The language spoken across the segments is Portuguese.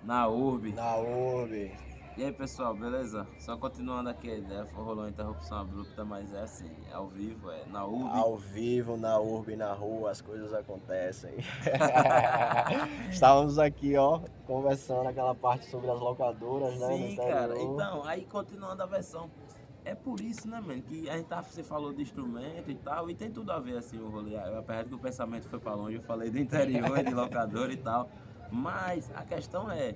Na URB. Na URB. E aí pessoal, beleza? Só continuando aqui a ideia, rolou uma interrupção abrupta, mas é assim, ao vivo, é na URB. Ao vivo, na URB, na rua, as coisas acontecem. Estávamos aqui, ó, conversando aquela parte sobre as locadoras, né, no Sim, cara. interior. Então, aí continuando a versão. É por isso, né, mano, que a gente você falou de instrumento e tal, e tem tudo a ver, assim, o rolê. Apesar de que o pensamento foi pra longe, eu falei do interior, de locador e tal. Mas a questão é,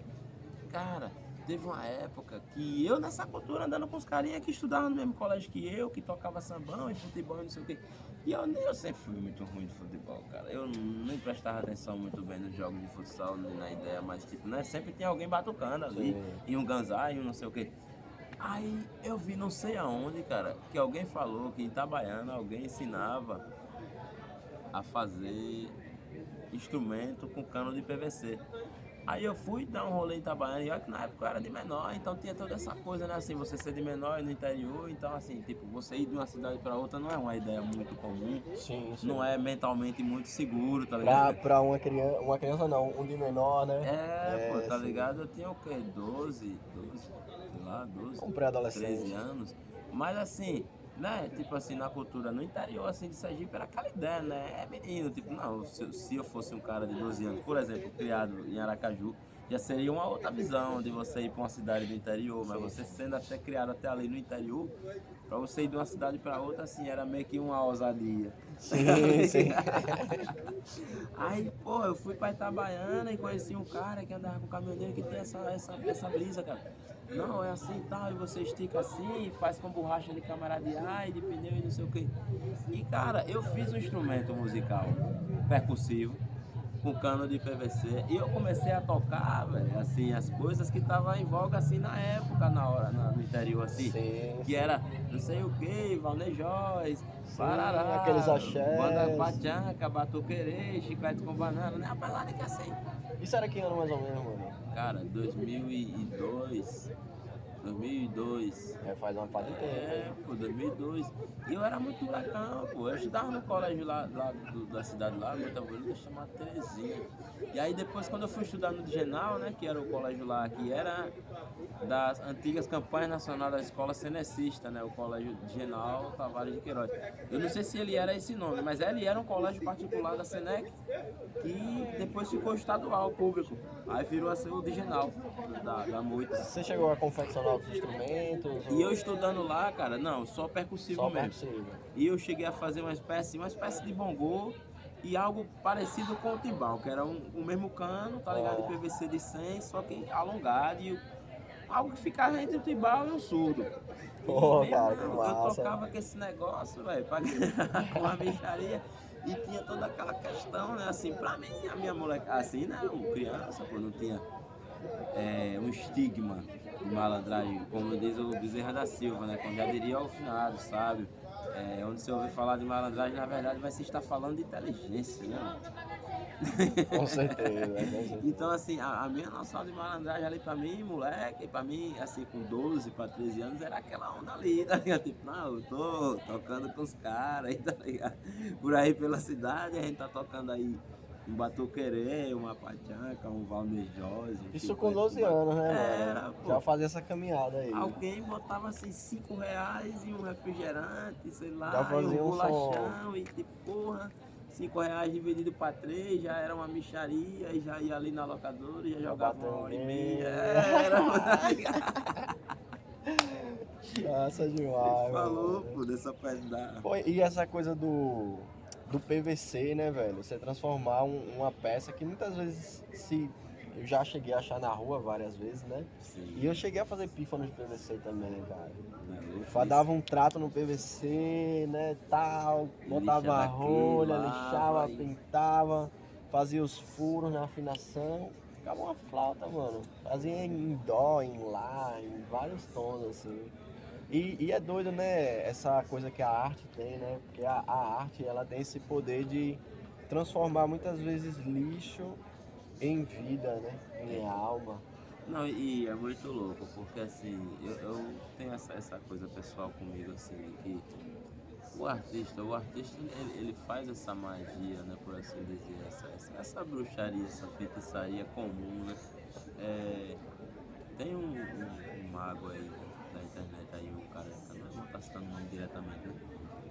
cara, teve uma época que eu nessa cultura andando com os carinha que estudavam no mesmo colégio que eu, que tocava sambão e futebol e não sei o quê. E eu sempre fui muito ruim de futebol, cara. Eu nem prestava atenção muito bem nos jogos de futsal, nem na ideia, mas tipo, né, sempre tem alguém batucando ali, Sim. e um ganzá, e um não sei o quê. Aí eu vi não sei aonde, cara, que alguém falou que em Itabaiana alguém ensinava a fazer instrumento com cano de PVC. Aí eu fui dar um rolê em Itabaiana e olha que na época eu era de menor, então tinha toda essa coisa, né, assim, você ser de menor e no interior, então assim, tipo, você ir de uma cidade para outra não é uma ideia muito comum, Sim, sim. não é mentalmente muito seguro, tá Pra, ligado? pra uma criança não, um de menor, né? É, pô, tá Sim. ligado? Eu tinha o quê? 12, sei lá, 12, Um 13 pré-adolescente. anos. Mas assim, né? Tipo assim, na cultura no interior assim de Sergipe era aquela ideia, né? É menino, tipo, não, se eu fosse um cara de 12 anos, por exemplo, criado em Aracaju, já seria uma outra visão de você ir pra uma cidade do interior, mas Sim, você sim. sendo até criado até ali no interior, pra você ir de uma cidade pra outra, assim, era meio que uma ousadia. Tá Sim, sim. ligado? Aí, pô, eu fui pra Itabaiana e conheci um cara que andava com caminhoneiro que tem essa brisa, cara. Não, é assim e tal, e você estica assim, faz com borracha de câmara de ar e de pneu e não sei o que. E, cara, eu fiz um instrumento musical percussivo com cano de PVC e eu comecei a tocar, velho, assim, as coisas que estavam em voga, assim, na época, no interior, assim, Sim, que sim. era não sei o que, Valnejóis, Sim, aqueles Parará, Banda axés. Pachanca, Batuquerê, Chiclete com Banana, né? Apesar de que assim, Isso era que ano mais ou menos, mano? cara, 2002, 2002. É, faz uma pá de tempo É, aí. pô, 2002. E eu era muito molecão, pô. Eu estudava no colégio lá da cidade lá, muito bonita, chamado Terezinha. E aí depois quando eu fui estudar no Digenal, né, que era o colégio lá, que era das antigas campanhas nacionais da escola cenecista, né, o colégio Digenal Tavares de Queiroz. Eu não sei se ele era esse nome, mas ele era um colégio particular da Senec que depois ficou estadual, público. Aí virou a ser o Digenal da Moita. Você chegou a confeccionar outros instrumentos E eu ou estudando lá, cara, não, só percussivo só mesmo. percussivo? E eu cheguei a fazer uma espécie de bongô e algo parecido com o timbal, que era o mesmo cano, tá ligado? De Ah, PVC de 100, só que alongado e algo que ficava entre o timbal e o surdo. E, pô, meu cara, que irmão, eu massa. tocava com esse negócio, velho, pra ganhar com a bicharia. E tinha toda aquela questão, né? Assim, pra mim, a minha moleque, assim, né? Criança, pô, não tinha um estigma de malandragem, como diz o Bezerra da Silva, né? Como já diria ao finado, sabe? Onde você ouvir falar de malandragem, na verdade, vai se estar falando de inteligência, né? Com certeza, com Então, certeza. assim, a minha noção de malandragem ali pra mim, moleque, pra mim, assim, com 12 pra 13 anos, era aquela onda ali, tá ligado? Tipo, não, eu tô tocando com os caras aí, tá ligado? Por aí pela cidade, a gente tá tocando aí um batuquerê, uma pachanca, um valnejose, um Isso com chiclete com 12 anos, né, mano? Era, Já pô. fazia essa caminhada aí. Alguém botava assim R$ 5 e um refrigerante, sei Já lá, e um fazia um som. bolachão, e tipo, porra, R$ 5 dividido para três, já era uma micharia, e já ia ali na locadora e já Já jogava uma bateu hora e meia. meia. Era, Massa demais, falou, mano. pô, dessa parte da. Pô, e essa coisa do PVC, né, velho? Você transformar uma peça que muitas vezes se eu já cheguei a achar na rua várias vezes, né? E eu Sim, cheguei a fazer pífano de PVC também, cara. né, louco isso. Dava um trato no PVC, né, tal, Lixa botava a daqui, rolha, lixava, lava e. pintava, fazia os furos na afinação. Ficava uma flauta, mano. Fazia em dó, em lá, em vários tons, assim. E é doido, né, essa coisa que a arte tem, né? Porque a arte, ela tem esse poder de transformar muitas vezes lixo em vida, né? Em alma. Não, e é muito louco, porque assim, eu tenho essa coisa pessoal comigo, assim, que o artista ele faz essa magia, né, por assim dizer, essa bruxaria, essa feitiçaria comum, né? brabo aí da internet aí, o cara, não é bom estar citando o nome diretamente, né?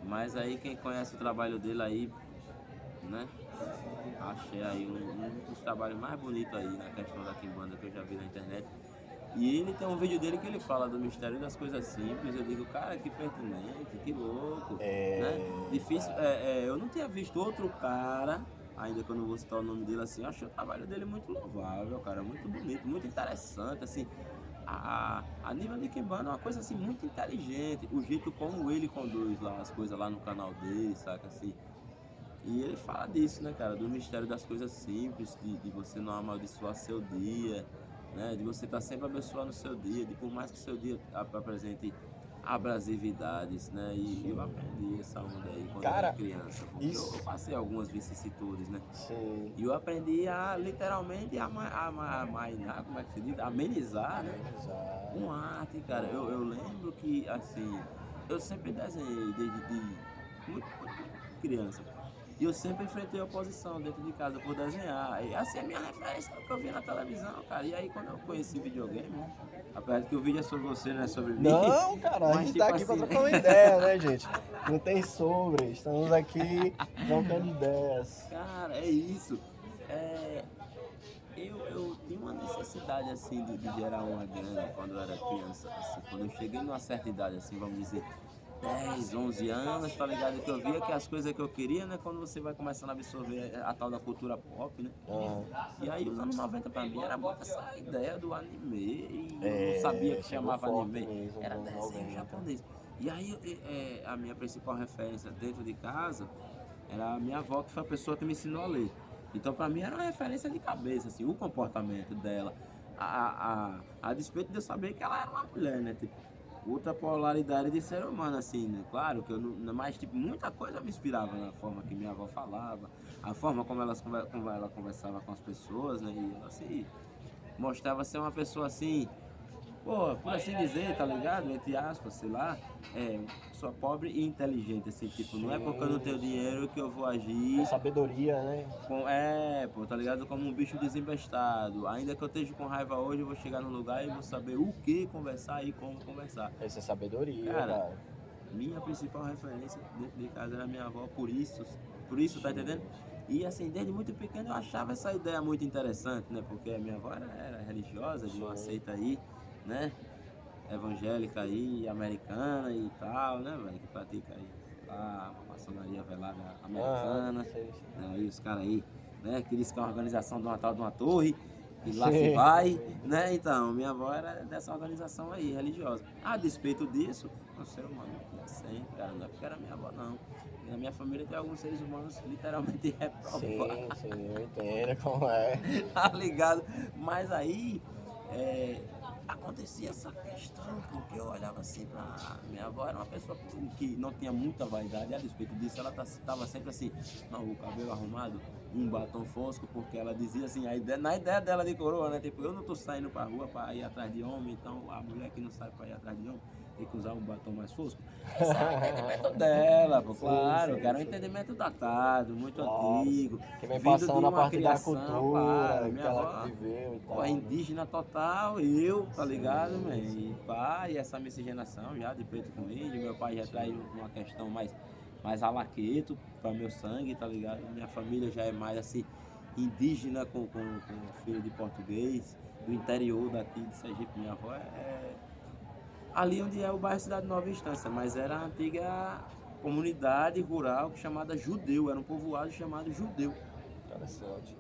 Mas aí quem conhece o trabalho dele aí, né? Achei aí um dos trabalhos mais bonitos aí na questão da Kimbanda que eu já vi na internet. E ele tem um vídeo dele que ele fala do mistério das coisas simples. Eu digo, cara, que pertinente, que louco, né? Difícil, eu não tinha visto outro cara, ainda que eu não vou citar o nome dele assim, eu achei o trabalho dele muito louvável, cara, muito bonito, muito interessante, assim. A nível de Kimbanda é uma coisa assim muito inteligente, o jeito como ele conduz lá as coisas lá no canal dele, saca assim. E ele fala disso, né, cara, do mistério das coisas simples, de você não amaldiçoar seu dia, né, de você estar sempre abençoando o seu dia, de por mais que seu dia apresente abrasividades, né, e eu aprendi essa onda aí quando eu era Cara, criança, porque isso. eu passei algumas vicissitudes, né, Sim. e eu aprendi a literalmente amainar, como é que se diz, amenizar, né, Exato. com arte, cara. Eu lembro que, assim, eu sempre desenhei desde muito criança. E eu sempre enfrentei oposição dentro de casa por desenhar. E assim, a minha referência era o que eu via na televisão, cara. E aí, quando eu conheci videogame, né? Apesar de que o vídeo é sobre você, não é sobre mim. Não, cara, a Mas, gente tipo tá aqui pra assim, trocar uma ideia, né, gente? Não tem sobre, estamos aqui trocando ideias. cara, é isso. É, eu tinha uma necessidade, assim, de gerar uma grana quando eu era criança. Assim, quando eu cheguei numa certa idade, assim, vamos dizer, 10, 11 anos, tá ligado? Que eu via que as coisas que eu queria, né? Quando você vai começando a absorver a tal da cultura pop, né? E aí os anos 90 pra mim era muito essa ideia do anime. E eu não sabia que chegou chamava forte anime. mesmo, Era nos desenho 90. japonês. E aí a minha principal referência dentro de casa era a minha avó, que foi a pessoa que me ensinou a ler. Então pra mim era uma referência de cabeça, assim, o comportamento dela. A despeito de eu saber que ela era uma mulher, né? Tipo, outra polaridade de ser humano, assim, né? Claro que eu não, mas tipo, muita coisa me inspirava na forma que minha avó falava, a forma como ela conversava com as pessoas, né? E ela assim, mostrava ser uma pessoa assim, pô, por assim dizer, tá ligado? Entre aspas, sei lá, pessoa pobre e inteligente, assim, tipo, não é porque eu não tenho dinheiro que eu vou agir Sabedoria, né? pô, tá ligado? Como um bicho desembestado. Ainda que eu esteja com raiva hoje, eu vou chegar no lugar e vou saber o que conversar e como conversar. Essa é sabedoria, Cara, cara. minha principal referência dentro de casa era minha avó, por isso, tá entendendo? E assim, desde muito pequeno eu achava essa ideia muito interessante, né? Porque a minha avó era religiosa, de uma seita aí, né? Evangélica aí, americana e tal, né, velho? Que pratica aí lá, a maçonaria velada americana, Sei. né? Aí os caras aí, né? Que diz que é uma organização de uma tal de uma torre, e lá Sim. se vai, né? Então, minha avó era dessa organização aí, religiosa. A despeito disso, é um ser humano decente, cara, não é porque era minha avó, não. E na minha família tem alguns seres humanos literalmente reprovados. Sim, eu entendo como é. Tá ligado? Mas aí acontecia essa questão, porque eu olhava assim pra minha avó, era uma pessoa que não tinha muita vaidade, a despeito disso, ela estava sempre assim, não, o cabelo arrumado, um batom fosco, porque ela dizia assim, na ideia dela de coroa, né? Tipo, eu não tô saindo pra rua pra ir atrás de homem, então a mulher que não sai pra ir atrás de homem tem que usar um batom mais fosco. Esse é o entendimento dela, pô, claro, sim, que era um sim. entendimento datado, muito Claro, antigo. que vem vindo passando de a uma parte da criação, cultura, claro, que minha ela avó, viveu e tal. pô, é indígena total, eu, tá ligado, Sim, man? sim. E pá, e essa miscigenação já de preto com índio, meu pai já traz uma questão mais alaqueto pra meu sangue, tá ligado? Minha família já é mais assim, indígena com filho de português, do interior daqui de Sergipe. Minha avó é ali onde é o bairro Cidade Nova Instância, mas era a antiga comunidade rural chamada Judeu, era um povoado chamado Judeu, Interessante.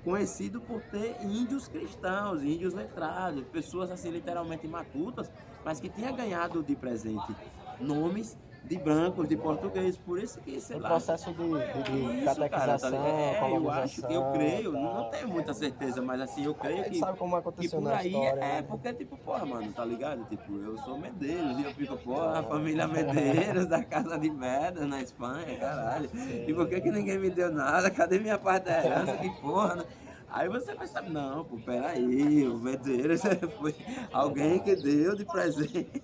conhecido por ter índios cristãos, índios letrados, pessoas assim literalmente matutas, mas que tinha ganhado de presente nomes de brancos, de português, por isso que, sei O lá. processo de Isso, cara, tá catequização, ligado? Eu acho, eu colonização, creio, não tal. tenho muita certeza, mas assim, eu A creio gente que, sabe como que aconteceu por na aí história, né? porque tipo, porra, mano, tá ligado? Tipo, eu sou Medeiros e eu fico, porra, a família Medeiros da Casa de Medeiros na Espanha, caralho. E por que ninguém me deu nada? Cadê minha parte da herança? Que porra, né? Aí você percebe, não, pô, peraí, o Medeiros foi alguém que deu de presente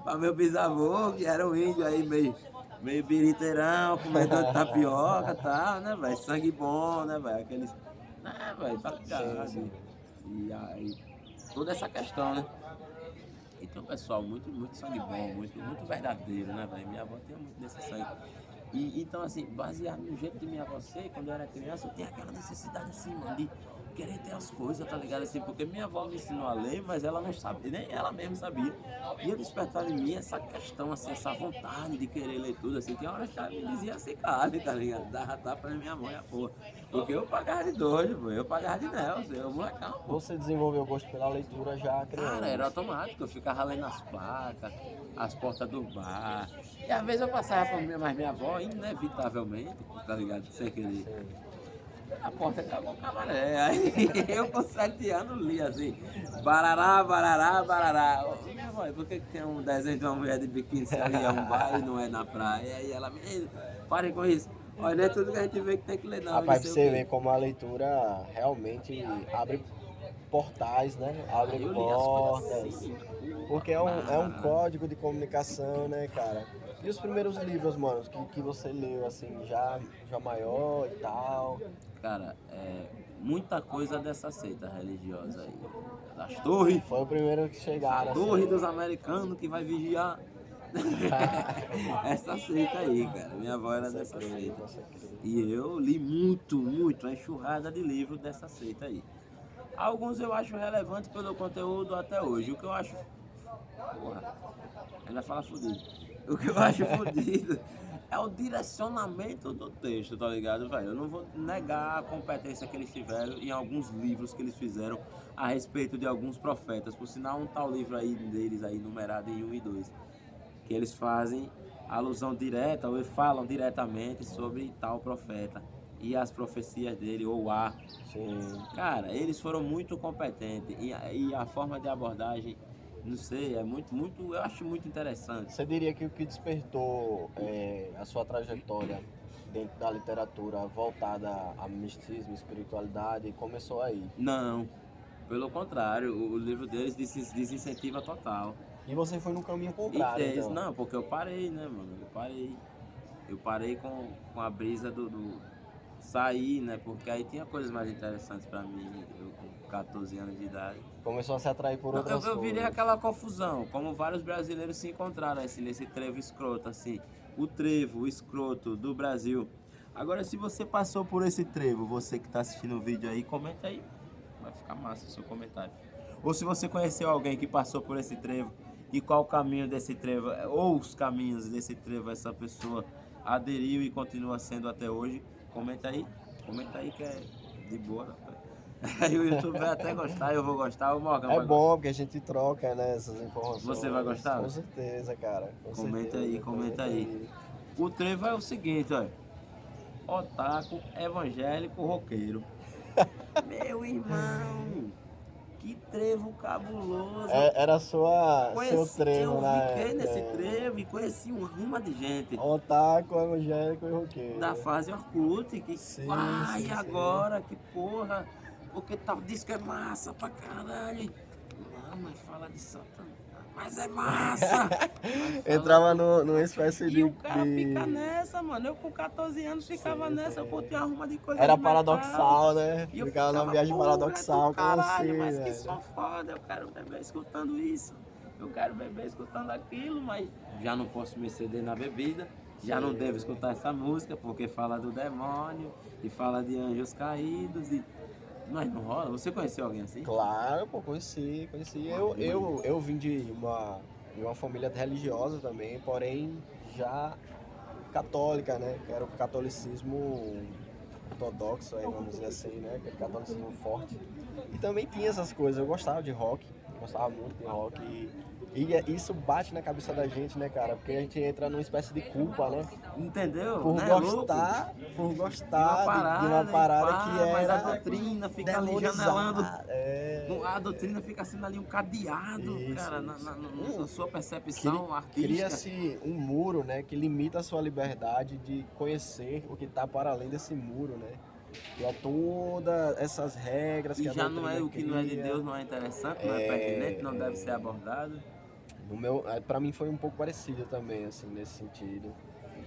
para meu bisavô, que era um índio aí meio biriteirão, comedor de tapioca e tal, né, velho? Sangue bom, né, velho? Aqueles. Né, velho, tá ligado? Sim. E aí, toda essa questão, né? E tem um pessoal muito, muito sangue bom, muito, muito verdadeiro, né, velho? Minha avó tinha muito desse sangue. E, então, assim, baseado no jeito de minha avó ser, quando eu era criança, eu tinha aquela necessidade, assim, mano, de querer ter as coisas, tá ligado? Assim, porque minha avó me ensinou a ler, mas ela não sabia, nem ela mesma sabia. E eu despertava em mim essa questão, assim, essa vontade de querer ler tudo, assim. Tinha horas que ela me dizia assim, cara, tá ligado? Dava tapa na minha mãe, a porra. Porque eu pagava de doido, pô, eu pagava de Nelson, eu molecão, pô. Você desenvolveu o gosto pela leitura já criança? Cara, era automático, eu ficava lendo as placas, as portas do bar. E às vezes eu passava por mim, mas minha avó, inevitavelmente, tá ligado? Sem querer. A porta acabou o cabaré. Aí eu com 7 anos li assim, barará, barará, barará. Ô, minha avó, por que tem um desenho de uma mulher de biquíni se ali é um bar e não é na praia? E aí ela, menino, pare com isso. Olha, não é tudo que a gente vê que tem que ler não. Rapaz, pra não sei você o quê. ver como a leitura realmente abre portais, né? Abre Aí eu li as coisas portas. assim. Porque é um código de comunicação, né, cara? E os primeiros livros, mano, que você leu, assim, já maior e tal? Cara, muita coisa dessa seita religiosa aí. Das torres, Foi o primeiro que chegaram, a torre assim. dos americanos que vai vigiar. Essa seita aí, cara. Minha avó era dessa seita. Nossa, querido. E eu li muito, muito, uma enxurrada de livros dessa seita aí. Alguns eu acho relevantes pelo conteúdo até hoje. O que eu acho. Porra, ainda fala fudido. O que eu acho fudido é o direcionamento do texto, tá ligado, velho? Eu não vou negar a competência que eles tiveram em alguns livros que eles fizeram a respeito de alguns profetas. Por sinal, um tal livro aí deles aí, numerado em 1 e 2, que eles fazem alusão direta ou falam diretamente sobre tal profeta e as profecias dele, ou a. Sim. Cara, eles foram muito competentes e a forma de abordagem, não sei, é muito, muito, eu acho muito interessante. Você diria que o que despertou a sua trajetória dentro da literatura voltada a misticismo, espiritualidade, começou aí? Não, pelo contrário, o livro deles desincentiva total. E você foi no caminho E contrário, deles, então? não, porque eu parei, né, mano? Eu parei com a brisa do sair, né? Porque aí tinha coisas mais interessantes pra mim, eu com 14 anos de idade. Começou a se atrair por Não, outras eu virei coisas. aquela confusão, como vários brasileiros se encontraram assim, nesse trevo escroto, assim. O trevo, o escroto do Brasil. Agora, se você passou por esse trevo, você que está assistindo o vídeo aí, comenta aí. Vai ficar massa o seu comentário. Ou se você conheceu alguém que passou por esse trevo e qual o caminho desse trevo, ou os caminhos desse trevo essa pessoa aderiu e continua sendo até hoje, comenta aí. Comenta aí que é de boa, rapaz. Aí o YouTube vai até gostar, eu vou gostar, o Morgan É vai bom, porque a gente troca, né, essas informações. Você vai gostar? Com certeza, cara. Com Comenta certeza, aí, comenta aí. O trevo é o seguinte, olha. Otaku, evangélico, roqueiro. Meu irmão, que trevo cabuloso. Era seu trevo, eu né? fiquei nesse trevo e conheci uma ruma de gente. Otaku, evangélico e roqueiro. Da fase Orkut, que Sim, ai sim, sim. agora, que porra, porque tal disco é massa pra caralho. Não, mas fala de Satanás, mas é massa. Mas fala Entrava numa espécie de... E o cara fica nessa, mano. Eu com 14 anos ficava Sim, nessa, sim. eu curtia uma arruma de coisa Era de metal. paradoxal, né? E eu Ficava numa viagem "Porra, paradoxal do com caralho, você, mas que velho. som foda, eu quero beber escutando isso. Eu quero beber escutando aquilo, mas já não posso me ceder na bebida. Já não devo escutar essa música, porque fala do demônio e fala de anjos caídos e... Mas não rola? Você conheceu alguém assim? Claro, pô, conheci. Eu vim de uma família religiosa também, porém já católica, né? Que era o catolicismo ortodoxo, aí, vamos dizer assim, né? Aquele catolicismo forte. E também tinha essas coisas, eu gostava de rock, gostava muito de rock isso bate na cabeça da gente, né, cara? Porque a gente entra numa espécie de culpa, né? Entendeu? Por Né, gostar, por de gostar uma de uma parada e pá, que mas a era doutrina fica ali demonizada. janelando. É. A doutrina fica sendo ali um cadeado, Isso, cara, isso. na sua percepção artística. Cria-se um muro, né, que limita a sua liberdade de conhecer o que está para além desse muro, né? Que é todas essas regras E que a já não é doutrina o que não é de cria. Deus, não é interessante, não é pertinente, não deve ser abordado. Para mim foi um pouco parecido também, assim, nesse sentido.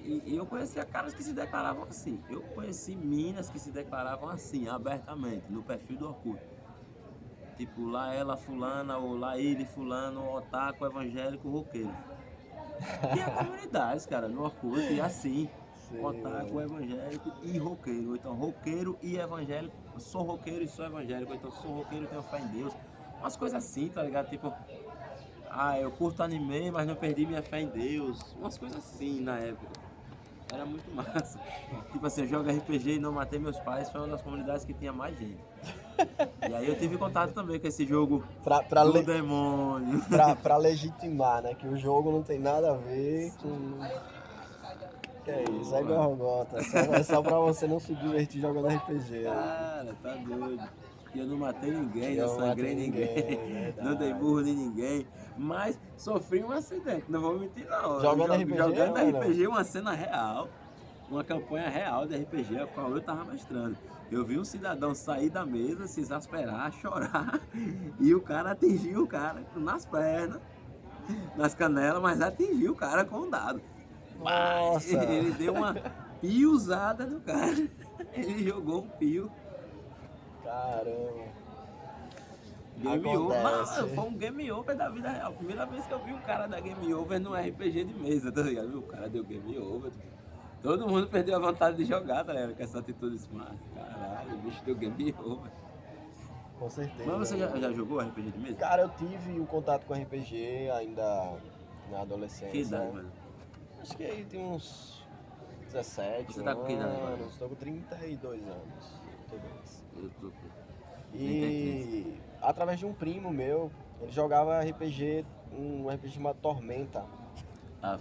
E eu conhecia caras que se declaravam assim. Eu conheci minas que se declaravam assim, abertamente, no perfil do Orkut. tipo, lá ela fulana, ou lá ele fulano, otaku, evangélico, roqueiro. Tinha comunidades, cara, no Orkut, e assim, Sim, otaku, mano. evangélico e roqueiro. Ou então, roqueiro e evangélico, eu sou roqueiro e sou evangélico. Ou então, sou roqueiro e tenho fé em Deus. Umas coisas assim, tá ligado? Tipo, eu curto anime, mas não perdi minha fé em Deus. Umas coisas assim na época. Era muito massa. Tipo assim, eu jogo RPG e não matei meus pais, foi uma das comunidades que tinha mais gente. E aí eu tive contato também com esse jogo Pra, do le- demônio. pra legitimar, né? Que o jogo não tem nada a ver com. Que é isso, é gorgota. É só pra você não se divertir jogando RPG. Né? Cara, tá doido. E eu não matei ninguém, não Eu não sangrei matei ninguém, ninguém, não dei verdade. burro de ninguém, mas sofri um acidente, não vou mentir não. Jogando RPG, Jogando mano? RPG, uma cena real, uma campanha real de RPG, a qual eu tava mestrando. Eu vi um cidadão sair da mesa, se exasperar, chorar, e o cara atingiu o cara nas pernas, nas canelas, mas atingiu o cara com um dado. Nossa! Ele deu uma piuzada no cara, ele jogou um pio. Caramba! Game over. Não, Acontece. foi um game over da vida real. Primeira vez que eu vi um cara dar game over no RPG de mesa, tá ligado? O cara deu game over. Todo mundo perdeu a vontade de jogar, tá ligado? Com essa atitude smart. Caralho, o bicho deu game over. Com certeza. Mas você já jogou RPG de mesa? Cara, eu tive um contato com RPG ainda na adolescência. Que idade, mano? Acho que aí tem uns 17 Você tá com que idade agora? anos. Estou com 32 anos. 32. Eu tô com 33. E através de um primo meu, ele jogava RPG, um RPG chamado Tormenta.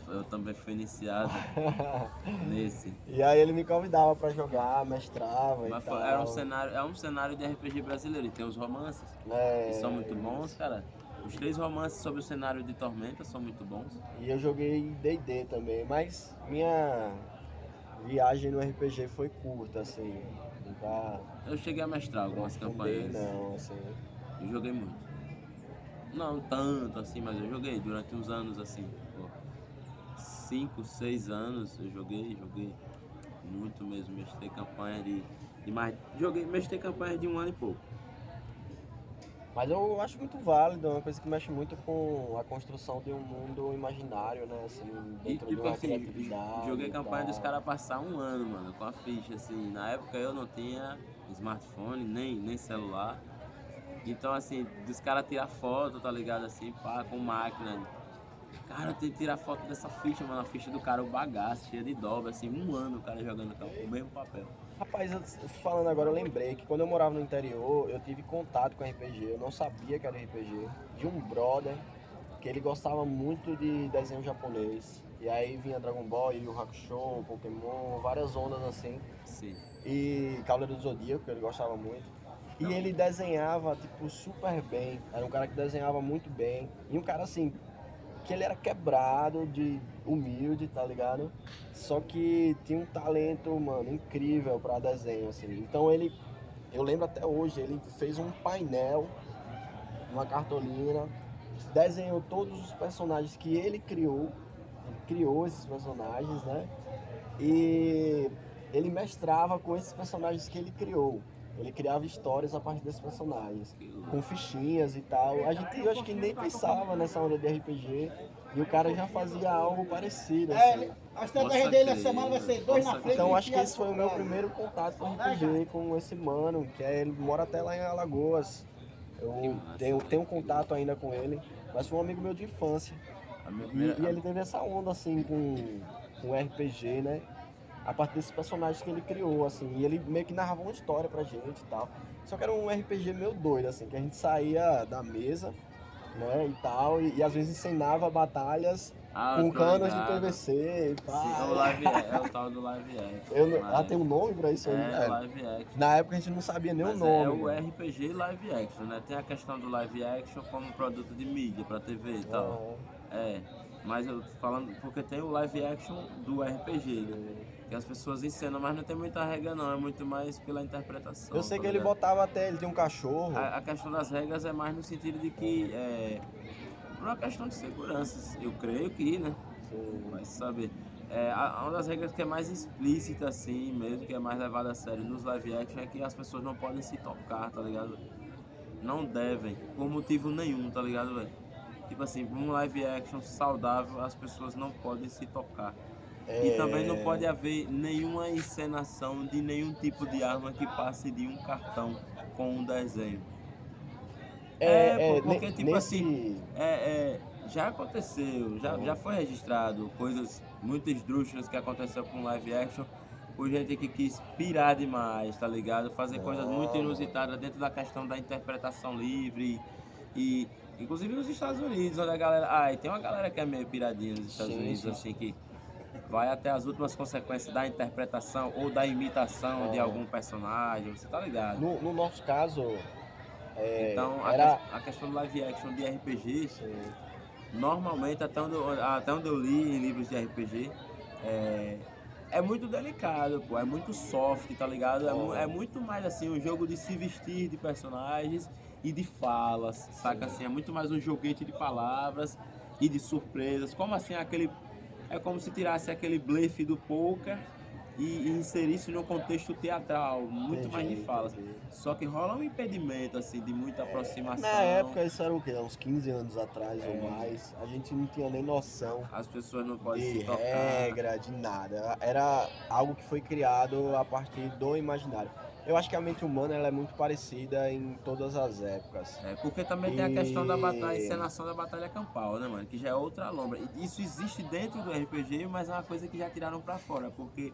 Eu também fui iniciado nesse. E aí ele me convidava pra jogar, mestrava Mas e tal. é um cenário de RPG brasileiro. E tem os romances, É, que são muito bons, cara. Os 3 romances sobre o cenário de Tormenta são muito bons. E eu joguei D&D também, mas minha viagem no RPG foi curta, assim. Nunca Eu cheguei a mestrar algumas aprofundei, campanhas. não, assim. Eu joguei muito. Não tanto assim, mas eu joguei durante uns anos assim. 5, 6 anos eu joguei muito mesmo. Mestrei campanha de mais. Mestrei campanha de 1 ano e pouco. Mas eu acho muito válido, é uma coisa que mexe muito com a construção de um mundo imaginário, né? Assim, E dentro de tipo uma assim, criatividade. joguei e campanha tal. dos caras passar 1 ano, mano, com a ficha, assim. Na época eu não tinha smartphone, nem celular. Então assim, dos caras tirar foto, tá ligado? Assim, pá, com máquina. Cara, tem que tirar foto dessa ficha, mano. A ficha do cara, o bagaço, cheia de dobra, assim, 1 ano o cara jogando o mesmo papel. Rapaz, falando agora, eu lembrei que quando eu morava no interior, eu tive contato com RPG, eu não sabia que era RPG, de um brother que ele gostava muito de desenho japonês. E aí vinha Dragon Ball, Yu Yu Hakusho, Pokémon, várias ondas assim. Sim. E Cavaleiro do Zodíaco, que ele gostava muito. E Não. ele desenhava, tipo, super bem. Era um cara que desenhava muito bem. E um cara, assim, que ele era quebrado, de humilde, tá ligado? Só que tinha um talento, mano, incrível pra desenho, assim. Então eu lembro até hoje, ele fez um painel, uma cartolina, desenhou todos os personagens que ele criou esses personagens, né? E ele mestrava com esses personagens que ele criou. Ele criava histórias a partir desses personagens, com fichinhas e tal. Eu acho que nem pensava nessa onda de RPG e o cara já fazia algo parecido. Assim. A estratégia dele essa semana vai ser 2 na frente. Então e acho que enfiado esse foi o por meu trás. primeiro contato com RPG, com esse mano, ele mora até lá em Alagoas. Eu massa, tenho um contato ainda com ele, mas foi um amigo meu de infância. A minha E primeira, ele teve essa onda assim com RPG, né? A partir desses personagens que ele criou, assim. E ele meio que narrava uma história pra gente e tal. Só que era um RPG meio doido, assim, que a gente saía da mesa, né, e tal, e às vezes ensinava batalhas com tô canos de ligado. PVC e pá. Sim, é o tal do live action. Tem um nome pra isso aí? É, live action. Na época a gente não sabia nem Mas o nome. é o né? RPG live action, né? Tem a questão do live action como produto de mídia pra TV e tal. É, mas eu tô falando porque tem o live action do RPG, né? Que as pessoas encenam, mas não tem muita regra não, é muito mais pela interpretação. Eu sei tá que ele ligado? botava até, ele tem um cachorro. A questão das regras é mais no sentido de que por uma questão de segurança, eu creio que, né? Vai saber. Uma das regras que é mais explícita assim mesmo, que é mais levada a sério nos live action é que as pessoas não podem se tocar, tá ligado? não devem, por motivo nenhum, tá ligado, velho? Tipo assim, um live action saudável, as pessoas não podem se tocar. E também não pode haver nenhuma encenação de nenhum tipo de arma que passe de um cartão com um desenho. Porque tipo assim, já aconteceu, já foi registrado coisas muito esdrúxulas que aconteceu com live action, por gente que quis pirar demais, tá ligado? Fazer coisas muito inusitadas dentro da questão da interpretação livre e inclusive nos Estados Unidos, onde a galera, e tem uma galera que é meio piradinha nos Estados Unidos, assim, que vai até as últimas consequências da interpretação ou da imitação de algum personagem, você tá ligado? No nosso caso, Então, era... a questão do live action de RPG, normalmente, até onde eu li em livros de RPG, é muito delicado, pô, é muito soft, tá ligado? É muito mais assim, um jogo de se vestir de personagens e de falas, saca assim? É muito mais um joguete de palavras e de surpresas. Como assim, é como se tirasse aquele blefe do poker e inserisse no contexto teatral, muito mais de falas. Só que rola um impedimento, assim, de muita aproximação. Na época, isso era o quê? Uns 15 anos atrás ou mais. A gente não tinha nem noção As pessoas não podem de se tocar. regra, de nada. Era algo que foi criado a partir do imaginário. Eu acho que a mente humana ela é muito parecida em todas as épocas. Porque também tem a questão da batalha, encenação da batalha campal, né, mano? Que já é outra lombra. E isso existe dentro do RPG, mas é uma coisa que já tiraram pra fora, porque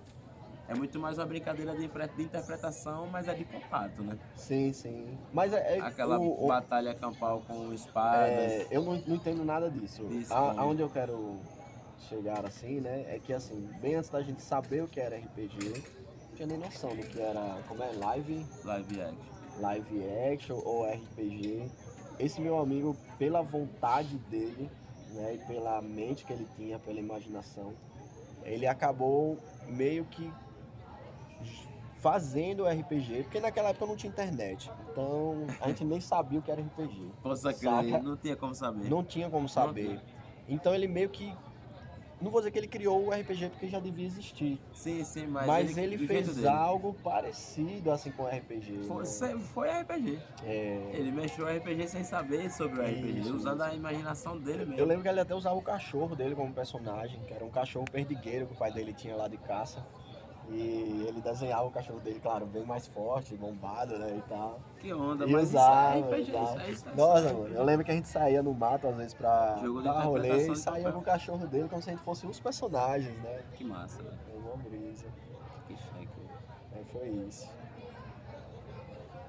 é muito mais uma brincadeira de interpretação, mas é de contato, né? Sim, sim. Mas Aquela batalha campal com espadas. eu não entendo nada disso. Isso, Aonde eu quero chegar assim, né? É que assim, bem antes da gente saber o que era RPG, não tinha nem noção do que era, como é, live action ou RPG. Esse meu amigo, pela vontade dele, né, e pela mente que ele tinha, pela imaginação, ele acabou meio que fazendo RPG, porque naquela época não tinha internet, então a gente nem sabia o que era RPG. Poxa, crer, não tinha como saber. Não tinha como saber. Então ele meio que, não vou dizer que ele criou o RPG porque já devia existir. Sim, Mas ele fez algo parecido assim com o RPG. Foi RPG. Ele mexeu o RPG sem saber sobre o RPG, usando a imaginação dele mesmo. Eu lembro que ele até usava o cachorro dele como personagem, que era um cachorro perdigueiro que o pai dele tinha lá de caça. E ele desenhava o cachorro dele, claro, bem mais forte, bombado, né, e tal. Que onda, e mas usava, isso é RPG, isso é Nossa, mano, eu lembro que a gente saía no mato, às vezes, pra jogo dar rolê e de saía papel. com o cachorro dele como se a gente fosse os personagens, né. Que massa, velho. Foi uma brisa. Que cheque. Foi isso.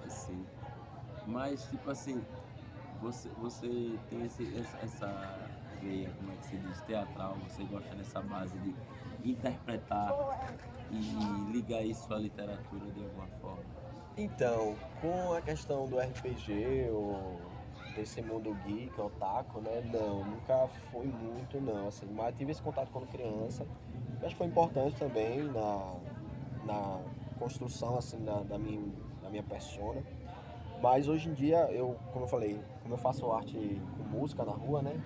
Assim. Mas, tipo assim, você tem essa veia, como é que se diz, teatral, você gosta dessa base de interpretar e ligar isso à literatura de alguma forma. Então, com a questão do RPG ou desse mundo geek, otaku, né? Não, nunca foi muito não, assim, mas tive esse contato quando criança. Eu acho que foi importante também na construção assim da minha persona. Mas hoje em dia como eu falei, como eu faço arte com música na rua, né?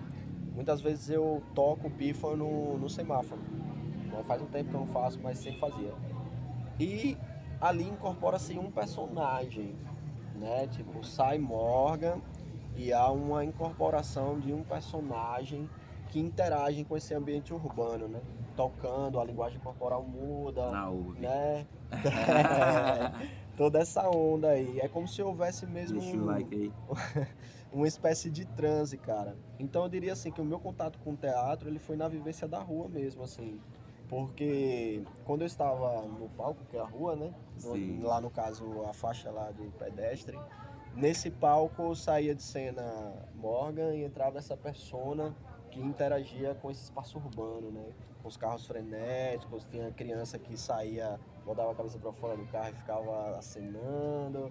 Muitas vezes eu toco pífano no semáforo. Faz um tempo que eu não faço, mas sempre fazia. E ali incorpora-se um personagem, né? Tipo, sai Morgan e há uma incorporação de um personagem que interage com esse ambiente urbano, né? Tocando, a linguagem corporal muda, né? Toda essa onda aí. É como se houvesse mesmo uma espécie de transe, cara. Então eu diria assim que o meu contato com o teatro, ele foi na vivência da rua mesmo, assim. Porque quando eu estava no palco, que é a rua, né? Lá no caso, a faixa lá de pedestre. Nesse palco saía de cena Morgan e entrava essa persona que interagia com esse espaço urbano, né? Com os carros frenéticos, tinha criança que saía, botava a cabeça para fora do carro e ficava acenando.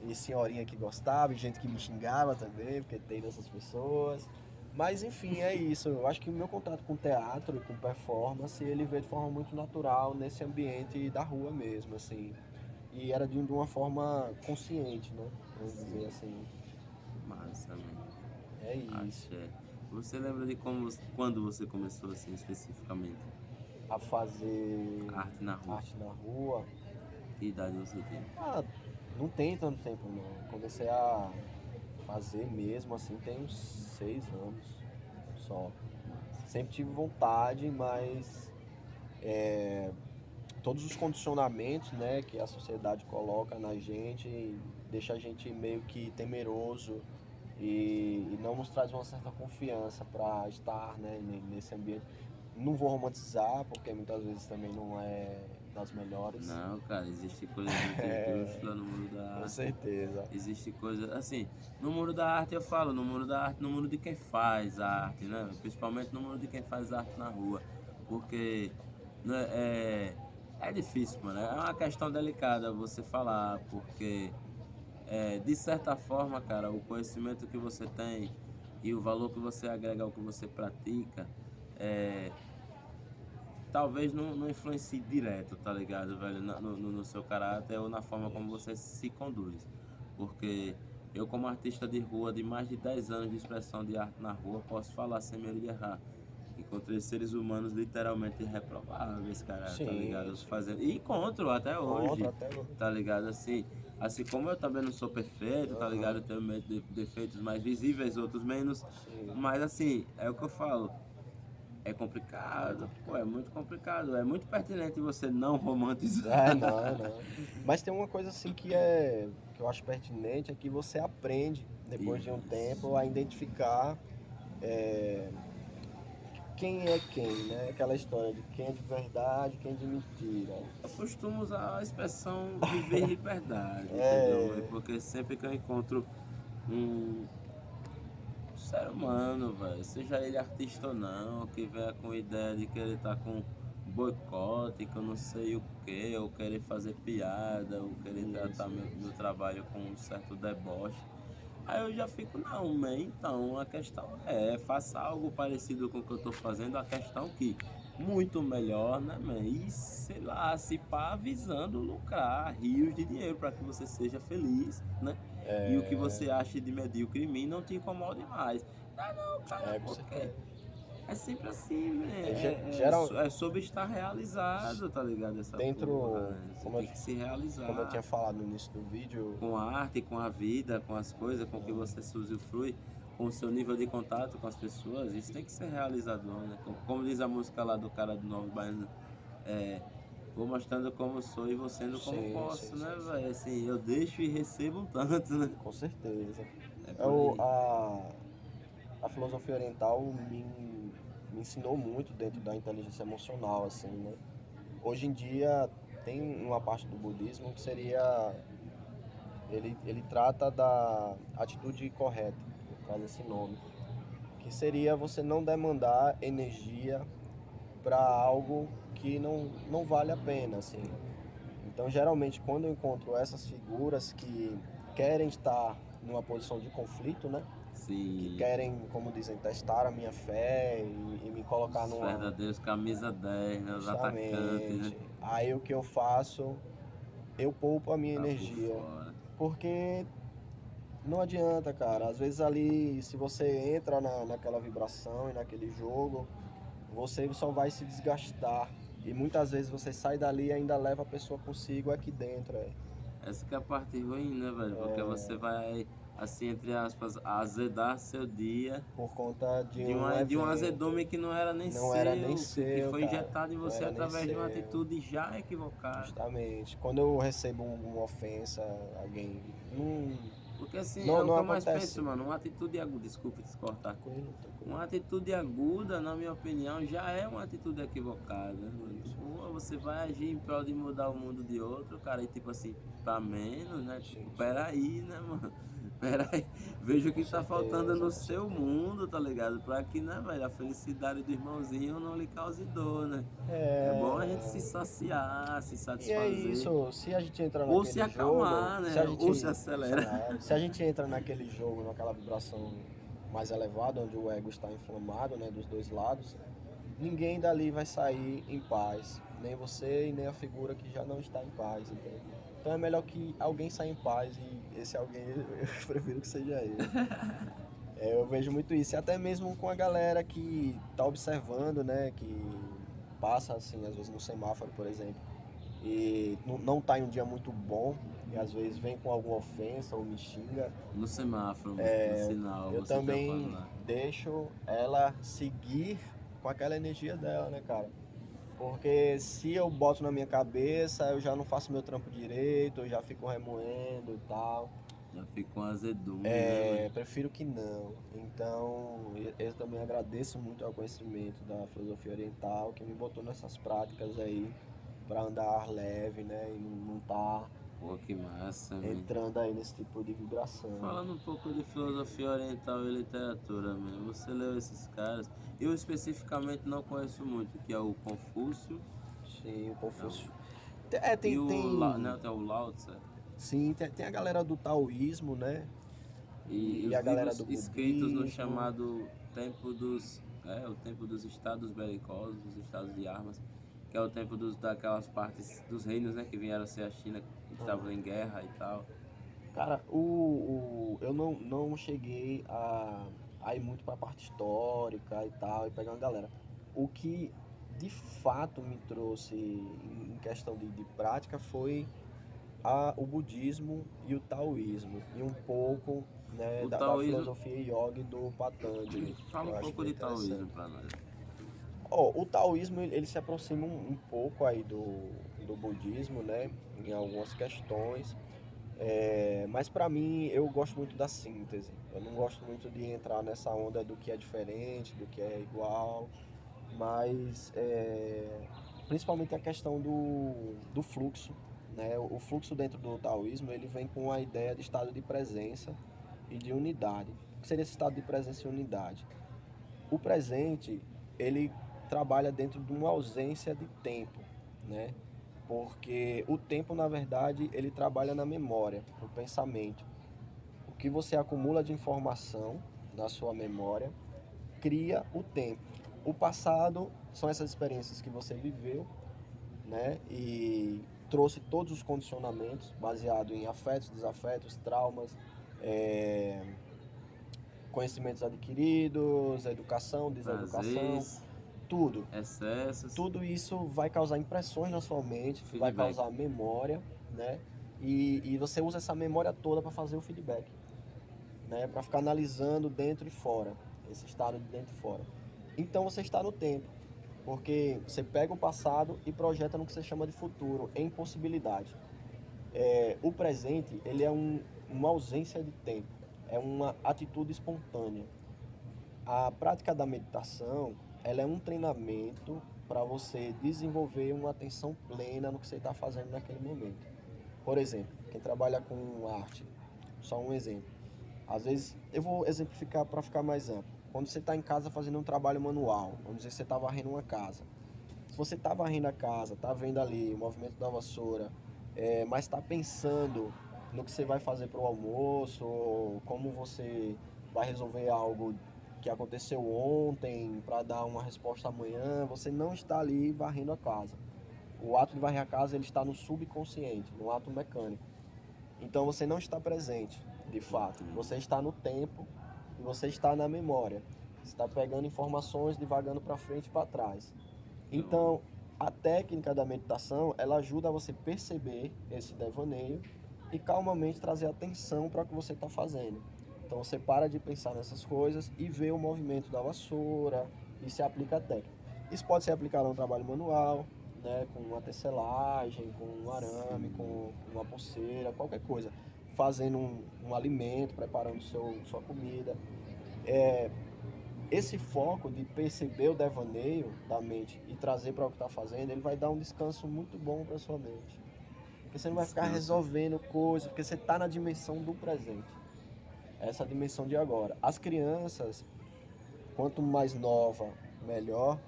E senhorinha que gostava, e gente que me xingava também, porque tem dessas pessoas. Mas enfim, é isso. Eu acho que o meu contato com teatro e com performance, ele veio de forma muito natural nesse ambiente da rua mesmo, assim. E era de uma forma consciente, né? Vamos dizer assim. Massa, mano. É isso. Axé. Você lembra de quando você começou, assim, especificamente? A fazer arte na rua? Arte na rua. Que idade você tem? Não tem tanto tempo não. Comecei a fazer mesmo assim tem uns 6 anos só. Sempre tive vontade, mas todos os condicionamentos, né, que a sociedade coloca na gente deixa a gente meio que temeroso e não nos traz uma certa confiança para estar, né, nesse ambiente. Não vou romantizar, porque muitas vezes também não é das melhores. Não, cara, existe coisa muito injusta no mundo da Com arte. certeza. Existe coisa, assim, no mundo da arte eu falo, no mundo da arte, no mundo de quem faz a arte, né? Principalmente no mundo de quem faz arte na rua. Porque né, é difícil, mano. É uma questão delicada você falar, porque de certa forma, cara, o conhecimento que você tem e o valor que você agrega ao que você pratica, é, talvez não influencie direto, tá ligado, velho, no seu caráter ou na forma como você se conduz. Porque eu, como artista de rua de mais de 10 anos de expressão de arte na rua, posso falar sem medo de errar. Encontrei seres humanos literalmente reprováveis, cara, tá Sim, ligado? sim. Fazendo... E encontro até hoje, Contra até hoje. tá ligado? Assim como eu também não sou perfeito, tá ligado? Eu tenho meus defeitos mais visíveis, outros menos. Sim. Mas assim, é o que eu falo. É complicado, pô, é muito complicado. É muito pertinente você não romantizar. Não. Mas tem uma coisa assim que eu acho pertinente, é que você aprende, depois de um Isso. tempo, a identificar quem é quem, né? Aquela história de quem é de verdade, quem é de mentira. Eu costumo usar a expressão viver em liberdade, É. entendeu? Porque sempre que eu encontro um ser humano, velho, seja ele artista ou não, que venha com ideia de que ele tá com boicote, que eu não sei o que, ou querer fazer piada, ou querer tratar meu trabalho com um certo deboche. Aí eu já fico, não, man, então a questão faça algo parecido com o que eu tô fazendo, a questão que muito melhor, né, man? E sei lá, se pá, visando lucrar rios de dinheiro para que você seja feliz, né? E o que você acha de medíocre em mim não te incomode mais. Não, cara, Com porque certeza. é sempre assim, né? Geral- É sobre estar realizado, tá ligado? Essa Dentro, porra, né? Você como tem eu, que se realizar como eu tinha falado no início do vídeo, com a arte, com a vida, com as coisas, com que você se usufrui, com o seu nível de contato com as pessoas, isso tem que ser realizador, né? Como diz a música lá do cara do Novo Baiano, vou mostrando como sou e vou sendo como sim, posso, sim, né, sim. velho? Assim, eu deixo e recebo um tanto, né? Com certeza. É É por aí. a filosofia oriental me ensinou muito dentro da inteligência emocional, assim, né? Hoje em dia tem uma parte do budismo que seria ele trata da atitude correta, ele traz esse nome, que seria você não demandar energia para algo que não vale a pena, assim. Então, geralmente, quando eu encontro essas figuras que querem estar numa posição de conflito, né? Que Sim, querem, como dizem, testar a minha fé e me colocar os numa... verdadeiros camisa 10, né? Os atacantes, né? Justamente. Aí o que eu faço, eu poupo a minha Tá por energia. fora. Porque não adianta, cara. Às vezes ali, se você entra naquela vibração e naquele jogo, você só vai se desgastar. E muitas vezes você sai dali e ainda leva a pessoa consigo aqui dentro. Essa que é a parte ruim, né, velho? Porque você vai, assim, entre aspas, azedar seu dia Por conta de de, um de um evento. azedume que não era nem Não seu, era nem que seu, foi cara. injetado em Não você era nem através de uma seu. atitude já equivocada. Justamente. Quando eu recebo uma ofensa, alguém. Porque assim, Não, é o não que eu mais acontece. penso, mano. Uma atitude aguda, desculpe te cortar. Tranquilo. Uma atitude aguda, na minha opinião, já é uma atitude equivocada, né, mano? Pô, você vai agir em prol de mudar o mundo de outro, cara, e tipo assim, pra menos, né? Tipo, peraí, né, mano? Peraí, veja o que tá faltando no seu mundo, tá ligado? Pra que, né, velho, a felicidade do irmãozinho não lhe cause dor, né? É bom a gente se saciar, se E é satisfazer. isso, se a gente entra Ou naquele se acalmar, jogo, né? se a gente, Ou se acelerar. se a gente entra naquele jogo, naquela vibração mais elevada, onde o ego está inflamado, né, dos dois lados, ninguém dali vai sair em paz, nem você e nem a figura que já não está em paz, entende? Então é melhor que alguém saia em paz e esse alguém eu prefiro que seja ele. Eu vejo muito isso, e até mesmo com a galera que tá observando, né, que passa assim, às vezes no semáforo, por exemplo, e não tá em um dia muito bom, e às vezes vem com alguma ofensa ou me xinga, No semáforo, no sinal, eu você também tá lá. deixo ela seguir com aquela energia dela, né, cara? Porque se eu boto na minha cabeça, eu já não faço meu trampo direito, eu já fico remoendo e tal. Já fica com azedume, né, mano? Prefiro que não. Então, eu também agradeço muito ao conhecimento da filosofia oriental que me botou nessas práticas aí para andar leve, né? E não tá Pô, que massa, velho. entrando aí nesse tipo de vibração. Falando um pouco de filosofia oriental e literatura, mano. Você leu esses caras? Eu especificamente não conheço muito, que é o Confúcio Sim, o Confúcio. e Tem, né, tem o Lao Tse. sim, tem a galera do taoísmo, né? E E os a galera livros do escritos no budismo. chamado tempo dos... o tempo dos estados belicosos, dos estados de armas, que é o tempo daquelas partes dos reinos, né, que vieram a ser a China, que estavam em guerra e tal. Cara, eu não cheguei a ir muito pra parte histórica e tal, e pegar uma galera. O que de fato me trouxe em questão de prática foi o budismo e o taoísmo, e um pouco, né, O da taoísmo... filosofia yogi do Patanjali, que Fala eu um acho pouco bem de taoísmo interessante. pra nós. O taoísmo ele se aproxima um pouco aí do budismo, né, em algumas questões. Mas para mim eu gosto muito da síntese. Eu não gosto muito de entrar nessa onda do que é diferente, do que é igual, mas principalmente a questão do fluxo, né? O fluxo dentro do taoísmo ele vem com a ideia de estado de presença e de unidade. O que seria esse estado de presença e unidade? O presente ele trabalha dentro de uma ausência de tempo, né? Porque o tempo, na verdade, ele trabalha na memória, no pensamento. O que você acumula de informação na sua memória cria o tempo. O passado são essas experiências que você viveu, né? E trouxe todos os condicionamentos baseado em afetos, desafetos, traumas, é, conhecimentos adquiridos, educação, deseducação, Prazeres, tudo. excessos, Tudo isso vai causar impressões na sua mente, vai feedback. causar memória, né? E você usa essa memória toda para fazer o feedback, né? Para ficar analisando dentro e fora, esse estado de dentro e fora. Então você está no tempo, porque você pega o passado e projeta no que você chama de futuro, em possibilidade. O presente, ele é uma ausência de tempo, é uma atitude espontânea. A prática da meditação, ela é um treinamento para você desenvolver uma atenção plena no que você está fazendo naquele momento. Por exemplo, quem trabalha com arte, só um exemplo. Às vezes, eu vou exemplificar para ficar mais amplo. Quando você está em casa fazendo um trabalho manual, vamos dizer que você está varrendo uma casa. Se você está varrendo a casa, está vendo ali o movimento da vassoura, mas está pensando no que você vai fazer para o almoço, ou como você vai resolver algo que aconteceu ontem para dar uma resposta amanhã, você não está ali varrendo a casa. O ato de varrer a casa ele está no subconsciente, no ato mecânico. Então você não está presente, de fato. Você está no tempo e você está na memória. Você está pegando informações, divagando para frente e para trás. Então, a técnica da meditação, ela ajuda você a perceber esse devaneio e calmamente trazer atenção para o que você está fazendo. Então, você para de pensar nessas coisas e vê o movimento da vassoura e se aplica a técnica. Isso pode ser aplicado a um trabalho manual, né, com uma tecelagem, com um arame, com uma pulseira, qualquer coisa. Fazendo um alimento, preparando sua comida. Esse foco de perceber o devaneio da mente e trazer para o que está fazendo, ele vai dar um descanso muito bom para sua mente. Porque você não vai ficar resolvendo coisas, porque você está na dimensão do presente. Essa dimensão de agora. As crianças, quanto mais nova, melhor,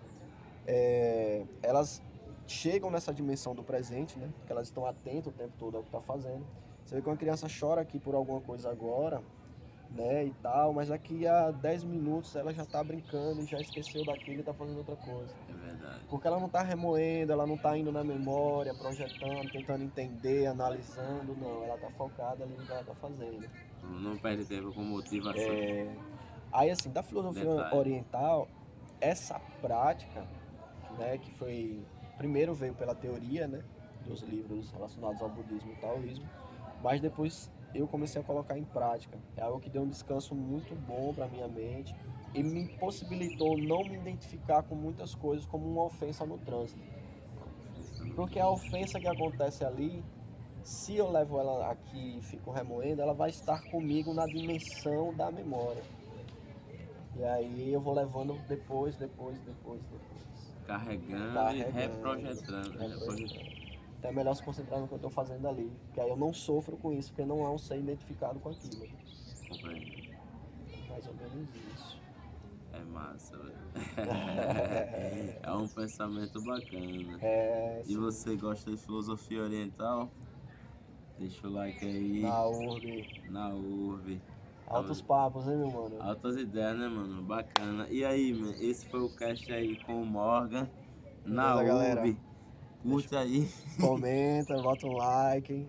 elas chegam nessa dimensão do presente, né? Porque elas estão atentas o tempo todo ao que está fazendo. Você vê que uma criança chora aqui por alguma coisa agora, né, e tal, mas daqui a 10 minutos ela já tá brincando e já esqueceu daquilo e tá fazendo outra coisa. É verdade. Porque ela não tá remoendo, ela não tá indo na memória, projetando, tentando entender, analisando, não. Ela tá focada ali no que ela tá fazendo. Não perde tempo com motivação. Aí, assim, da filosofia Detalhe. oriental, essa prática, né, que primeiro veio pela teoria, né, dos livros relacionados ao budismo e taoísmo, mas depois eu comecei a colocar em prática. É algo que deu um descanso muito bom para minha mente e me possibilitou não me identificar com muitas coisas como uma ofensa no trânsito. Porque a ofensa que acontece ali, se eu levo ela aqui e fico remoendo, ela vai estar comigo na dimensão da memória. E aí eu vou levando depois. Carregando e reprojetando. Então é melhor se concentrar no que eu estou fazendo ali. Porque aí eu não sofro com isso, porque não é um ser identificado com aquilo. Compreendo. Mais ou menos isso. É massa, velho. É um pensamento bacana. E você gosta de filosofia oriental? Deixa o like aí. Na urbe. Na urbe. Altos papos, hein, meu mano? Altas ideias, né, mano? Bacana. E aí, mano, esse foi o cast aí com o Morgan. Na Beleza, galera? urbe. Curte aí. Comenta, bota um like.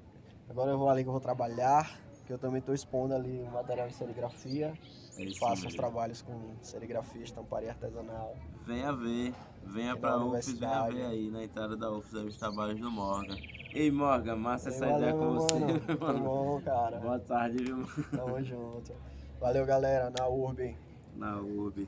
Agora eu vou ali que eu vou trabalhar, que eu também estou expondo ali o material de serigrafia. É isso Faço uns mesmo. trabalhos com serigrafia, estamparia artesanal. Venha ver. Venha Aqui pra na UFES, venha universidade. ver aí na entrada da UFES aí os trabalhos do Morgan. Ei, Morgan, massa essa Valeu, ideia com meu você, mano. meu Foi mano. bom, cara. Boa tarde, viu, mano? Tamo junto. Valeu, galera. Na urbe. Na urbe.